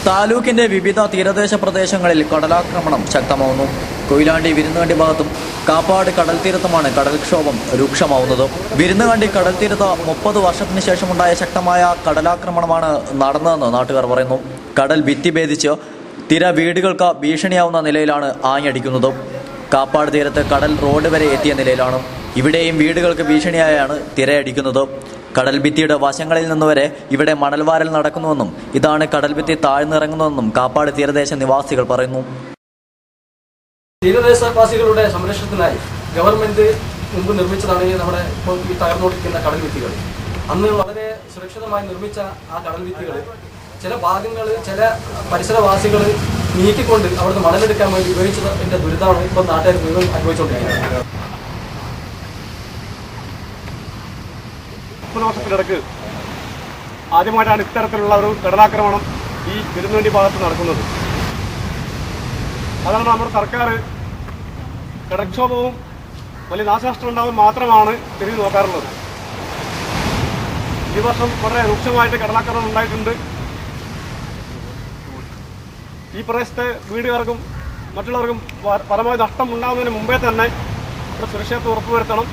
താലൂക്കിന്റെ വിവിധ തീരദേശ പ്രദേശങ്ങളിൽ കടലാക്രമണം ശക്തമാവുന്നു. കൊയിലാണ്ടി വിരുന്നുകണ്ടി ഭാഗത്തും കാപ്പാട് കടൽ തീരത്തുമാണ് കടൽക്ഷോഭം രൂക്ഷമാവുന്നത്. വിരുന്നുകണ്ടി കടൽ തീരത്ത് 30 വർഷത്തിന് ശേഷമുണ്ടായ ശക്തമായ കടലാക്രമണമാണ് നടന്നതെന്ന് നാട്ടുകാർ പറയുന്നു. കടൽ ഭിത്തി ഭേദിച്ച് തിര വീടുകൾക്ക് ഭീഷണിയാവുന്ന നിലയിലാണ് ആഞ്ഞടിക്കുന്നത്. കാപ്പാട് തീരത്ത് കടൽ റോഡ് വരെ എത്തിയ നിലയിലാണ്. ഇവിടെയും വീടുകൾക്ക് ഭീഷണിയായാണ് തിരയടിക്കുന്നത്. കടൽ ഭിത്തിയുടെ വശങ്ങളിൽ നിന്നുവരെ ഇവിടെ മണൽവാരൽ നടക്കുന്നുവെന്നും ഇതാണ് കടൽ ഭിത്തി താഴ്ന്നിറങ്ങുന്നതെന്നും കാപ്പാട് തീരദേശ നിവാസികൾ പറയുന്നു. തീരദേശവാസികളുടെ സംരക്ഷണത്തിനായി ഗവൺമെന്റ് മുമ്പ് നിർമ്മിച്ചതാണ് നമ്മുടെ ഇപ്പോൾ ഈ തകർന്നുകൊണ്ടിരിക്കുന്ന കടൽ ഭിത്തികൾ. അന്ന് വളരെ സുരക്ഷിതമായി നിർമ്മിച്ച ആ കടൽ ഭിത്തികൾ ചില ഭാഗങ്ങൾ ചില പരിസരവാസികൾ നീക്കിക്കൊണ്ട് അവിടുന്ന് മണലെടുക്കാൻ വേണ്ടി ഉപയോഗിച്ചതിന്റെ ദുരിതമാണ് ഇപ്പോൾ നാട്ടുകാർ മുഴുവൻ അനുഭവിച്ചുകൊണ്ടിരിക്കുന്നത്. 30 വർഷത്തിനിടക്ക് ആദ്യമായിട്ടാണ് ഇത്തരത്തിലുള്ള ഒരു കടലാക്രമണം ഈ വിരുന്നുകണ്ടി ഭാഗത്ത് നടക്കുന്നത്. അതാണ് നമ്മുടെ സർക്കാർ കടൽക്ഷോഭവും വലിയ നാശനഷ്ടം ഉണ്ടാവും മാത്രമാണ് തിരിഞ്ഞു നോക്കാറുള്ളത്. ഈ വർഷം വളരെ രൂക്ഷമായിട്ട് കടലാക്രമണം ഉണ്ടായിട്ടുണ്ട്. ഈ പ്രദേശത്തെ വീടുകാർക്കും മറ്റുള്ളവർക്കും പരമാവധി നഷ്ടം ഉണ്ടാകുന്നതിന് മുമ്പേ തന്നെ സുരക്ഷിതത്വം ഉറപ്പുവരുത്തണം.